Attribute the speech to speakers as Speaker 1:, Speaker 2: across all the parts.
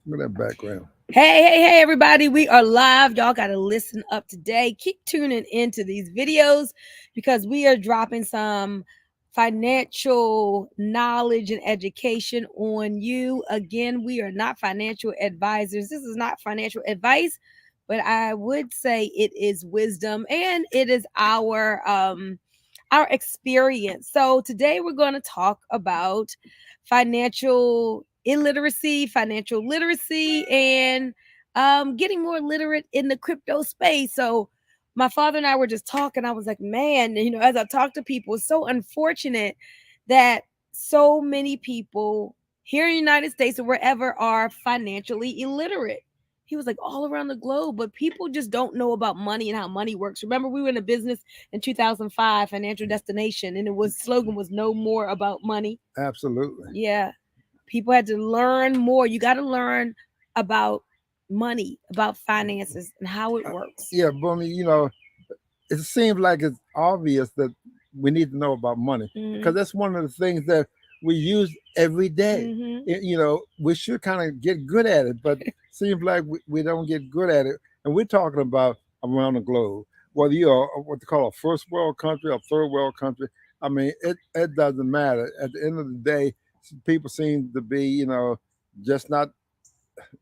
Speaker 1: Look at that background.
Speaker 2: Hey, everybody. We are live. Y'all got to listen up today. Keep tuning into these videos because we are dropping some financial knowledge and education on you. Again, we are not financial advisors. This is not financial advice, but I would say it is wisdom and it is our experience. So today we're going to talk about financial illiteracy, financial literacy, and getting more literate in the crypto space. So my father and I were just talking. I was like, man, as I talk to people, it's so unfortunate that so many people here in the United States or wherever are financially illiterate. He was like all around the globe, but people just don't know about money and how money works. Remember, we were in a business in 2005, Financial Destination, and it was slogan was no more about money.
Speaker 1: Absolutely.
Speaker 2: Yeah, people had to learn more. You got to learn about money, about finances, and how it works.
Speaker 1: Yeah, but I mean, it seems like it's obvious that we need to know about money because
Speaker 2: Mm-hmm.
Speaker 1: that's one of the things that we use every day.
Speaker 2: Mm-hmm.
Speaker 1: We should kind of get good at it, but seems like we don't get good at it. And we're talking about around the globe, whether you're what they call a first world country or third world country. I mean, it doesn't matter. At the end of the day, people seem to be, just not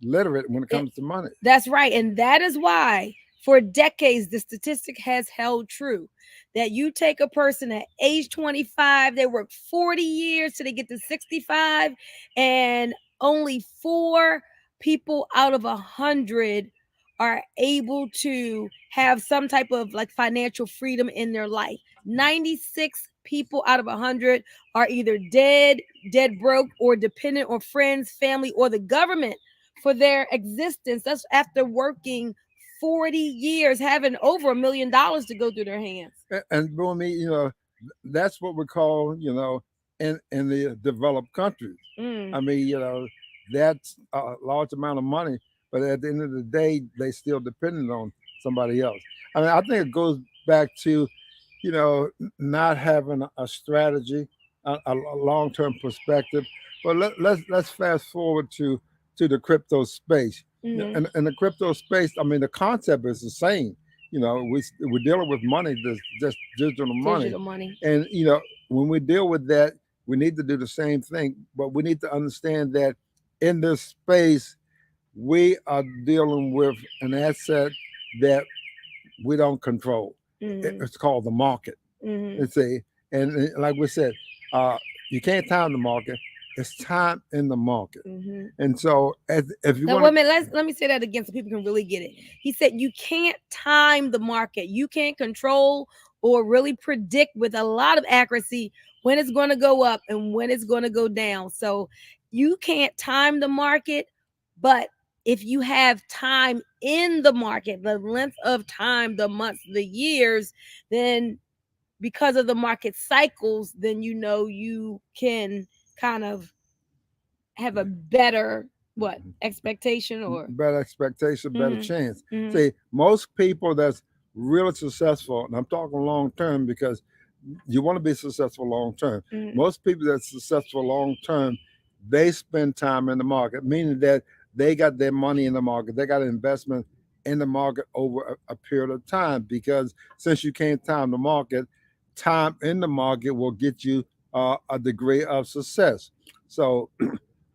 Speaker 1: literate when it
Speaker 2: It,
Speaker 1: comes to money.
Speaker 2: that's right. And that is why, for decades, the statistic has held true that you take a person at age 25, they work 40 years till they get to 65, and only four people out of 100 are able to have some type of like financial freedom in their life. 96 people out of 100 are either dead broke, or dependent on friends, family, or the government for their existence. That's after working 40 years, having over $1 million to go through their hands.
Speaker 1: And for me, that's what we call, in the developed countries.
Speaker 2: Mm.
Speaker 1: I mean, that's a large amount of money, but at the end of the day, they still dependent on somebody else. I mean, I think it goes back to, not having a strategy, a long term perspective. But let's fast forward to the crypto space.
Speaker 2: Mm-hmm.
Speaker 1: In the crypto space, I mean, the concept is the same. We're dealing with money that's just digital money,
Speaker 2: Digital money.
Speaker 1: and when we deal with that, we need to do the same thing. But we need to understand that in this space, we are dealing with an asset that we don't control.
Speaker 2: Mm-hmm.
Speaker 1: It's called the market.
Speaker 2: Mm-hmm.
Speaker 1: It's a and like we said, uh, you can't time the market. It's time in the market.
Speaker 2: Mm-hmm.
Speaker 1: And so, if you
Speaker 2: Now,
Speaker 1: want
Speaker 2: wait a
Speaker 1: to,
Speaker 2: minute. Let me say that again so people can really get it. He said you can't time the market. You can't control or really predict with a lot of accuracy when it's going to go up and when it's going to go down. So you can't time the market, but if you have time in the market, the length of time, the months, the years, then because of the market cycles, then you can kind of have a better what expectation or
Speaker 1: better expectation, better
Speaker 2: mm-hmm,
Speaker 1: chance.
Speaker 2: mm-hmm,
Speaker 1: See, most people that's really successful, and I'm talking long term because you want to be successful long term.
Speaker 2: mm-hmm.
Speaker 1: Most people that's successful long term, they spend time in the market, meaning that they got their money in the market, they got an investment in the market over a period of time. Because since you can't time the market, time in the market will get you a degree of success. So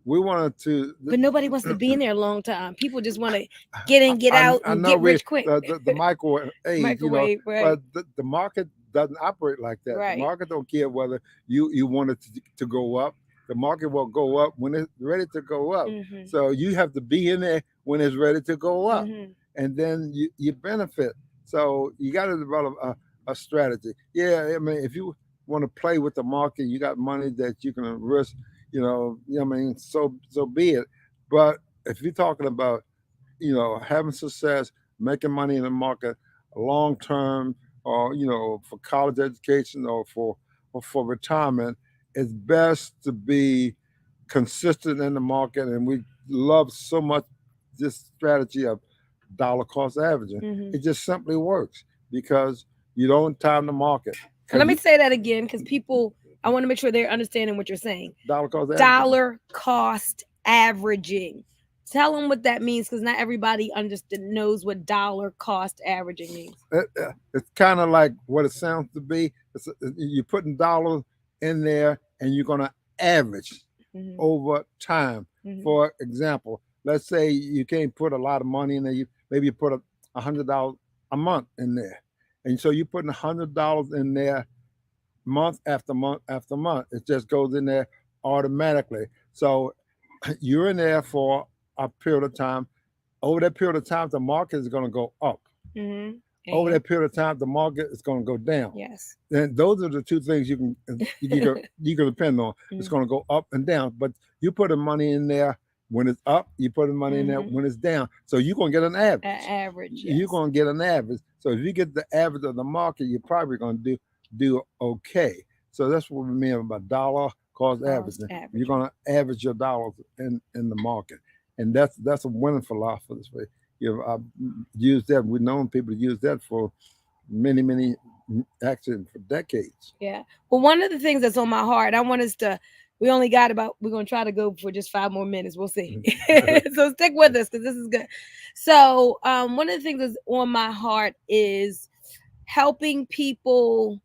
Speaker 1: we wanted to.
Speaker 2: But nobody wants to be in there a long time. People just want to get in, get
Speaker 1: I,
Speaker 2: out,
Speaker 1: I
Speaker 2: and
Speaker 1: know
Speaker 2: get
Speaker 1: we
Speaker 2: rich quick.
Speaker 1: the microwave age,
Speaker 2: Microwave, right?
Speaker 1: but the market doesn't operate like that. The
Speaker 2: Right.
Speaker 1: market don't care whether you want it to go up. The market will go up when it's ready to go up.
Speaker 2: Mm-hmm.
Speaker 1: So you have to be in there when it's ready to go up,
Speaker 2: Mm-hmm.
Speaker 1: and then you benefit. So you got to develop a strategy. Yeah, I mean, if you want to play with the market, you got money that you can risk. I mean, so be it. But if you're talking about having success, making money in the market long term, or for college education or for retirement, it's best to be consistent in the market. And we love so much this strategy of dollar cost averaging.
Speaker 2: Mm-hmm.
Speaker 1: It just simply works because you don't time the market
Speaker 2: And
Speaker 1: because
Speaker 2: let me
Speaker 1: you
Speaker 2: say that again because people, I want to make sure they're understanding what you're saying.
Speaker 1: dollar cost averaging.
Speaker 2: Dollar cost averaging. Tell them what that means because not everybody knows what dollar cost averaging means.
Speaker 1: It's kind of like what it sounds to be. You're putting dollars in there, and you're going to average
Speaker 2: Mm-hmm.
Speaker 1: over time.
Speaker 2: Mm-hmm.
Speaker 1: For example, let's say you can't put a lot of money in there. Maybe you put $100 a month in there, and so you're putting $100 in there month after month after month. It just goes in there automatically. So you're in there for a period of time. Over that period of time, the market is going to go up.
Speaker 2: Mm-hmm.
Speaker 1: Over
Speaker 2: And
Speaker 1: that period of time, the market is going to go down.
Speaker 2: yes.
Speaker 1: And those are the two things you can depend on. It's
Speaker 2: Mm-hmm.
Speaker 1: going to go up and down. But you put the money in there when it's up. You put the money in there
Speaker 2: Mm-hmm.
Speaker 1: when it's down. So you're going to get an average.
Speaker 2: Average,
Speaker 1: You're
Speaker 2: yes.
Speaker 1: going to get an average. So if you get the average of the market, you're probably going to do okay. So that's what we mean about dollar cost
Speaker 2: Cost
Speaker 1: averaging. You're
Speaker 2: averaging.
Speaker 1: going to average your dollars in the market, and that's a winning philosophy. I've used that. We've known people to use that for many actually for decades.
Speaker 2: Yeah. Well, one of the things that's on my heart, I want us to. We only got about. We're gonna try to go for just 5 more minutes. We'll see. So stick with us because this is good. So, one of the things that's on my heart is helping people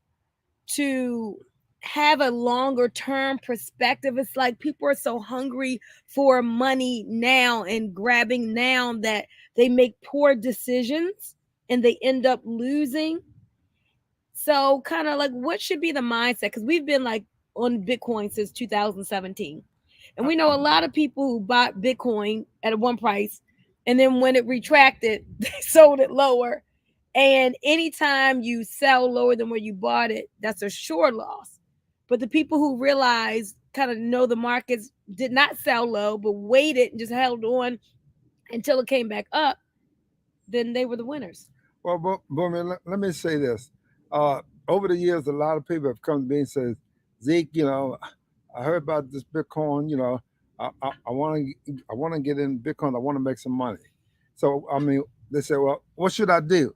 Speaker 2: to have a longer term perspective. It's like people are so hungry for money now and grabbing now that they make poor decisions and they end up losing. So, kind of like, what should be the mindset? Because we've been like on Bitcoin since 2017. And we know a lot of people who bought Bitcoin at one price. And then when it retracted, they sold it lower. And anytime you sell lower than where you bought it, that's a sure loss. But the people who realize, kind of know the markets did not sell low, but waited and just held on until it came back up, then they were the winners.
Speaker 1: Well, Boomy, let me say this. Over the years, a lot of people have come to me and said, Zeke, I heard about this Bitcoin. I want to get in Bitcoin. I want to make some money. So I mean, they say, well, what should I do?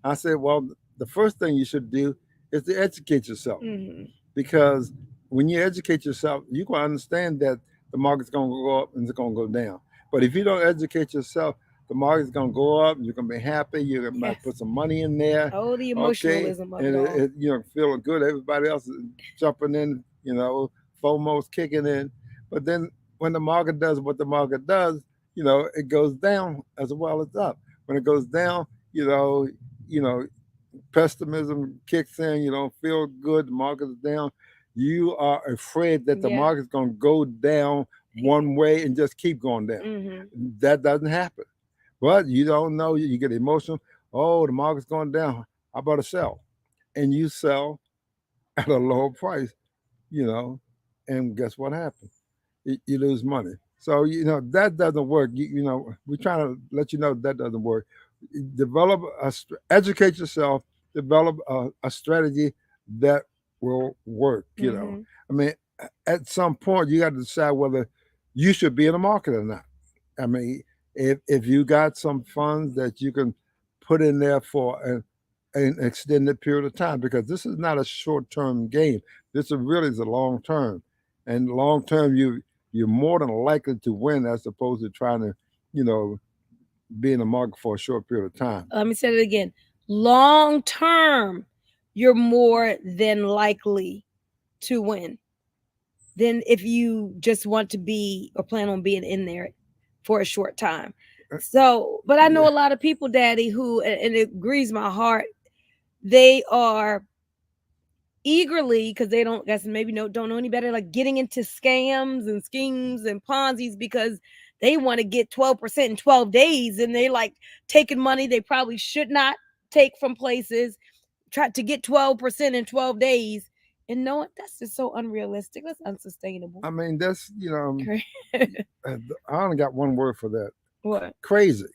Speaker 1: I said, well, the first thing you should do is to educate yourself,
Speaker 2: Mm-hmm.
Speaker 1: because when you educate yourself, you can understand that the market's going to go up and it's going to go down. But if you don't educate yourself, the market's going to go up. You're going to be happy. You might
Speaker 2: Yes.
Speaker 1: put some money in there,
Speaker 2: Oh, the
Speaker 1: okay,
Speaker 2: emotionalism of it
Speaker 1: and
Speaker 2: all.
Speaker 1: feeling good. Everybody else is jumping in. FOMO's kicking in. But then when the market does what the market does, it goes down as well as up. When it goes down, you know, pessimism kicks in, you don't feel good, the market's down, you are afraid that the
Speaker 2: Yeah.
Speaker 1: market's going to go down one way and just keep going down.
Speaker 2: Mm-hmm.
Speaker 1: That doesn't happen. But you don't know, you get emotional. Oh, the market's going down. How about a sell? And you sell at a lower price, you know, and guess what happens? You lose money. So that doesn't work. We're trying to let you know that doesn't work. Develop educate yourself. Develop a strategy that will work.
Speaker 2: Mm-hmm.
Speaker 1: I mean, at some point you got to decide whether you should be in the market or not. I mean, if you got some funds that you can put in there for an extended period of time, because this is not a short term game. This is really is a long term, and long term you're more than likely to win as opposed to trying to, you know, be in the market for a short period of time.
Speaker 2: Let me say it again. Long term, you're more than likely to win than if you just want to be or plan on being in there for a short time.
Speaker 1: Uh,
Speaker 2: So, but I know
Speaker 1: Yeah,
Speaker 2: a lot of people, Daddy, who, and it grieves my heart, they are eagerly because they don't guess maybe don't know any better, like getting into scams and schemes and Ponzi's because they want to get 12% in 12 days and they like taking money they probably should not take from places, try to get 12% in 12 days. And no, that's just so unrealistic. That's unsustainable.
Speaker 1: I mean that's I only got one word for that:
Speaker 2: What?
Speaker 1: crazy.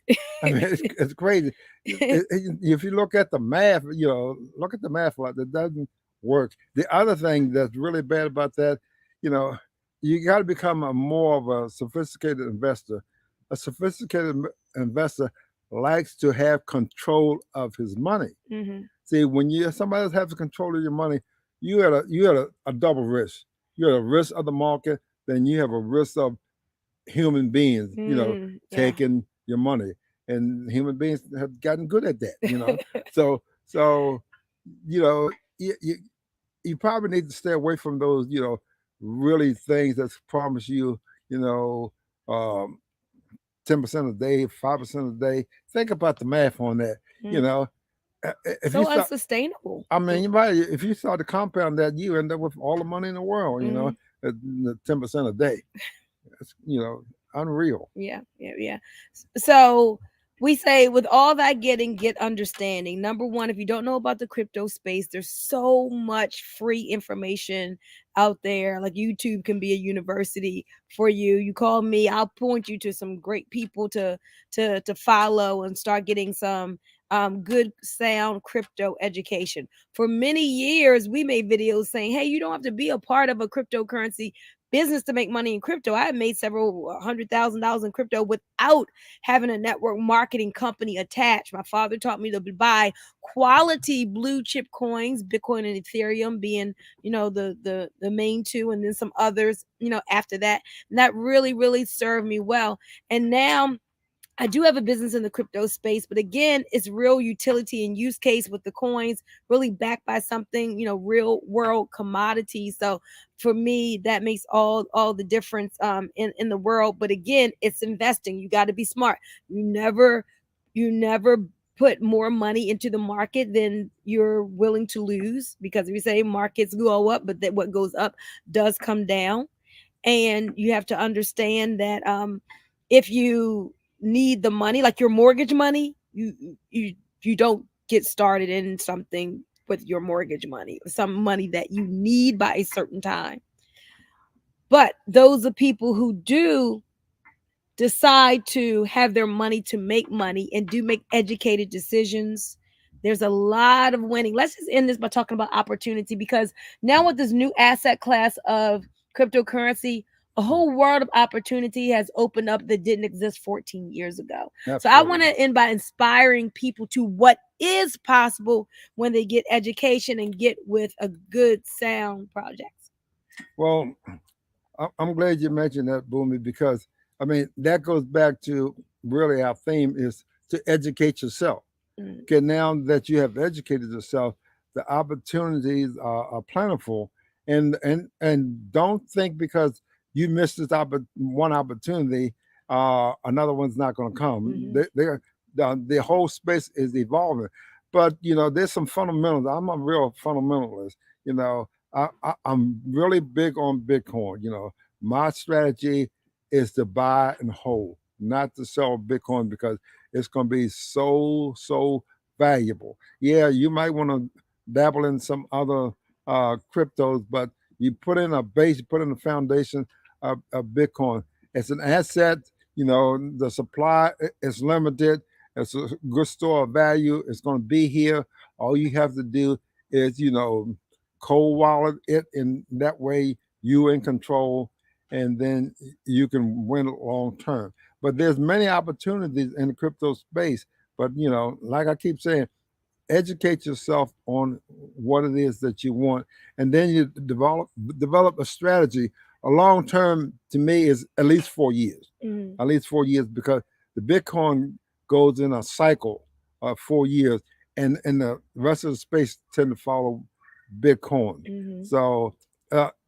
Speaker 1: I mean, it's crazy. If you look at the math, look at the math like that doesn't work. The other thing that's really bad about that, you know, you got to become a more of a sophisticated investor. A sophisticated investor likes to have control of his money.
Speaker 2: Hmm.
Speaker 1: See, when somebody else has control of your money, you had a double risk. You had a risk of the market, then you have a risk of human beings,
Speaker 2: Yeah.
Speaker 1: taking your money, and human beings have gotten good at that. So you know, you probably need to stay away from those, really things that promise you, you know, um, 10% a day, 5% a day. Think about the math on that. You
Speaker 2: Mhm.
Speaker 1: know, if you
Speaker 2: So
Speaker 1: start,
Speaker 2: unsustainable.
Speaker 1: I mean, if you start to compound that, you end up with all the money in the world.
Speaker 2: Hmm.
Speaker 1: At 10% a day. It's unreal.
Speaker 2: Yeah, yeah, yeah. So we say, with all that getting, get understanding. Number one, if you don't know about the crypto space, there's so much free information out there. Like YouTube can be a university for you. You call me, I'll point you to some great people to follow and start getting some good sound crypto education. For many years, we made videos saying, hey, you don't have to be a part of a cryptocurrency business to make money in crypto. I have made several $100,000 in crypto without having a network marketing company attached. My father taught me to buy quality blue chip coins, Bitcoin and Ethereum being, the main two, and then some others, after that. And that really, really served me well. And now I do have a business in the crypto space, but again, it's real utility and use case with the coins, really backed by something, real world commodities. So for me, that makes all the difference in the world. But again, it's investing. You got to be smart. You never put more money into the market than you're willing to lose, because we say markets go up, but that what goes up does come down. And you have to understand that if you need the money, like your mortgage money, you don't get started in something with your mortgage money, some money that you need by a certain time. But those are people who do decide to have their money to make money and do make educated decisions. There's a lot of winning. Let's just end this by talking about opportunity, because now with this new asset class of cryptocurrency, a whole world of opportunity has opened up that didn't exist 14 years ago. So I want
Speaker 1: Absolutely.
Speaker 2: to end by inspiring people to what is possible when they get education and get with a good sound project.
Speaker 1: Well, I'm glad you mentioned that, Boomy, because I mean that goes back to really our theme is to educate yourself.
Speaker 2: Mm.
Speaker 1: Okay, now that you have educated yourself, the opportunities are plentiful, and don't think because you missed one opportunity, another one's not going to come.
Speaker 2: Mhm.
Speaker 1: The whole space is evolving, but there's some fundamentals. I'm a real fundamentalist. I'm really big on Bitcoin. My strategy is to buy and hold, not to sell Bitcoin because it's going to be so valuable. Yeah, you might want to dabble in some other cryptos, but you put in a base, you put in a foundation of Bitcoin. It's an asset. The supply is limited. It's a good store of value. It's going to be here. All you have to do is, cold wallet it, in that way you in control, and then you can win long term. But there's many opportunities in the crypto space. But like I keep saying, educate yourself on what it is that you want, and then you develop a strategy. A long term to me is at least 4 years,
Speaker 2: Mhm.
Speaker 1: at least 4 years, because the Bitcoin goes in a cycle of 4 years, and the rest of the space tend to follow Bitcoin.
Speaker 2: Mhm.
Speaker 1: So,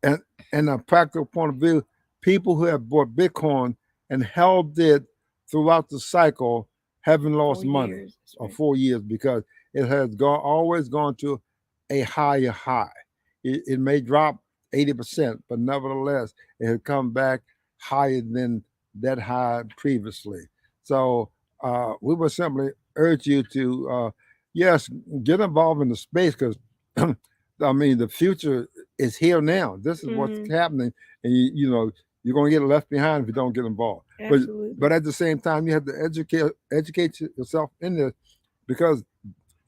Speaker 1: and a practical point of view, people who have bought Bitcoin and held it throughout the cycle haven't
Speaker 2: four
Speaker 1: lost money
Speaker 2: years. That's
Speaker 1: or
Speaker 2: right.
Speaker 1: 4 years because it has always gone to a higher high. It may drop 80%, but nevertheless, it has come back higher than that high previously. So we would simply urge you to, yes, get involved in the space because, I mean, the future is here now. This is what's
Speaker 2: Mhm.
Speaker 1: happening, and you're going to get left behind if you don't get involved. But
Speaker 2: Absolutely.
Speaker 1: at the same time, you have to educate yourself in this because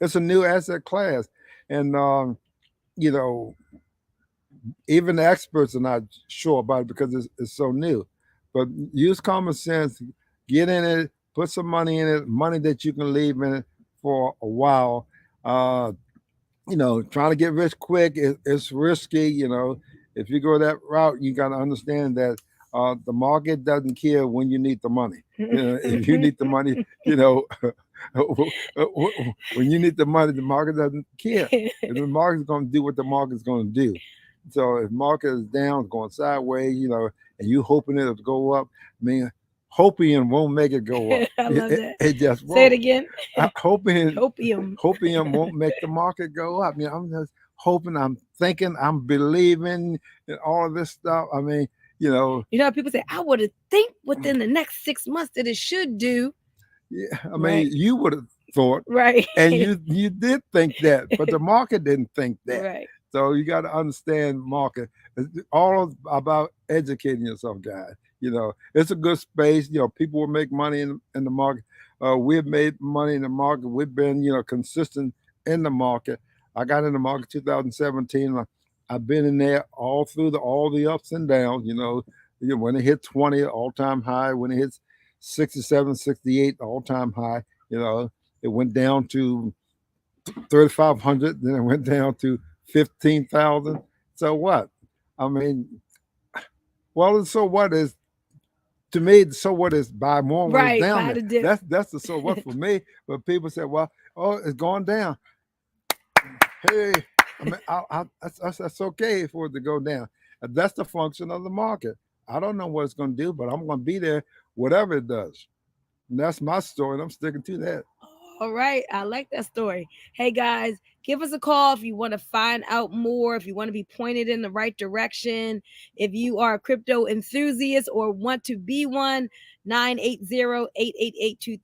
Speaker 1: it's a new asset class, and you know even the experts are not sure about it because it's so new. But use common sense, get in it, put some money in it, money that you can leave in it for a while. Uh, trying to get rich quick it's risky. If you go that route, you got to understand that The market doesn't care when you need the money. If you need the money, you know, when you need the money, the market doesn't care. If the market's going to do what the market's going to do. So if market is down, going sideways, and you hoping it'll go up, I mean, hoping won't make it go up.
Speaker 2: I
Speaker 1: It,
Speaker 2: love
Speaker 1: it,
Speaker 2: that.
Speaker 1: it just
Speaker 2: Say it
Speaker 1: won't.
Speaker 2: again.
Speaker 1: Hoping
Speaker 2: Hopium.
Speaker 1: hoping won't make the market go up. I'm just hoping, I'm thinking, I'm believing in all of this stuff. I mean, you know,
Speaker 2: People say, I would have think within the next 6 months that it should do.
Speaker 1: yeah, I
Speaker 2: Right.
Speaker 1: mean, you would have thought,
Speaker 2: Right.
Speaker 1: and you did think that, but the market didn't think that.
Speaker 2: Right.
Speaker 1: So you got to understand market. It's all about educating yourself, guys. It's a good space. People will make money in the market. We've made money in the market. We've been, consistent in the market. I got in the market 2017. I've been in there all through all the ups and downs. When it hit 20, all time high. When it hits 67, 68, all time high. It went down to 3,500. Then it went down to 15,000. So what? I mean, well, so what is to me? So what is buy more when it's
Speaker 2: Right.
Speaker 1: down
Speaker 2: Buy
Speaker 1: there?
Speaker 2: the dip.
Speaker 1: That's the so what for me. But people say, well, oh, it's going down. Hey, I mean, that's okay for it to go down. That's the function of the market. I don't know what it's going to do, but I'm going to be there whatever it does. And that's my story, and I'm sticking to that.
Speaker 2: All right. I like that story. Hey, guys, give us a call if you want to find out more, if you want to be pointed in the right direction, if you are a crypto enthusiast or want to be one. 980-888-2000,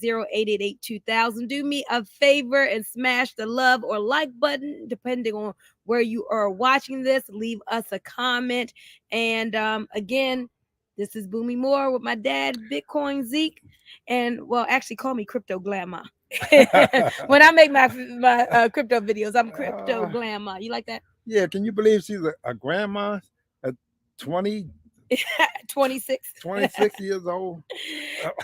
Speaker 2: 980-888-2000. Do me a favor and smash the love or like button, depending on where you are watching this. Leave us a comment. And again, this is Boomy Moore with my dad, Bitcoin Zeke. And well, actually call me Crypto Glamour. When I make my crypto videos, I'm Crypto
Speaker 1: Uh,
Speaker 2: Glamour. You like that?
Speaker 1: yeah, can you believe she's a grandma at 20,
Speaker 2: 26.
Speaker 1: 26 years old?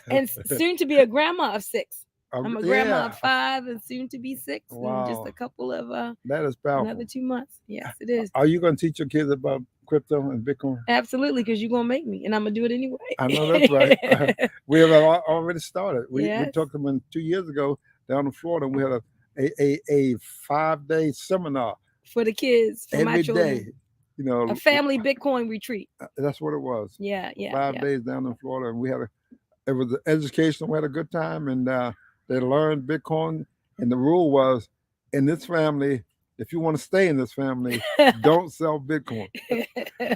Speaker 2: And soon to be a grandma of 6. I'm a grandma
Speaker 1: Yeah.
Speaker 2: of 5 and soon to be 6 in just
Speaker 1: Wow.
Speaker 2: a couple of
Speaker 1: That is
Speaker 2: another
Speaker 1: powerful.
Speaker 2: 2 months. Yes, it is.
Speaker 1: Are you going to teach your kids about crypto and Bitcoin?
Speaker 2: Absolutely, because you're gonna make me, and I'm gonna do it
Speaker 1: I know that's right.
Speaker 2: anyway.
Speaker 1: We have already started. We
Speaker 2: Yes,
Speaker 1: took them in 2 years ago down in Florida. And we had a 5-day seminar
Speaker 2: for the kids, for my
Speaker 1: every
Speaker 2: children,
Speaker 1: day.
Speaker 2: a family Bitcoin retreat.
Speaker 1: That's what it was.
Speaker 2: Yeah, yeah,
Speaker 1: 5 days down in Florida, and it was educational. We had a good time, and they learned Bitcoin. And the rule was, in this family, if you want to stay in this family,
Speaker 2: yeah.
Speaker 1: don't sell Bitcoin.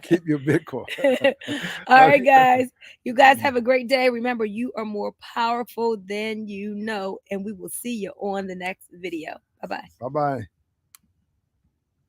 Speaker 1: Keep your Bitcoin.
Speaker 2: All right,
Speaker 1: Okay.
Speaker 2: guys. You guys have a great day. Remember, you are more powerful than you know, and we will see you on the next video. Bye bye.
Speaker 1: Bye bye.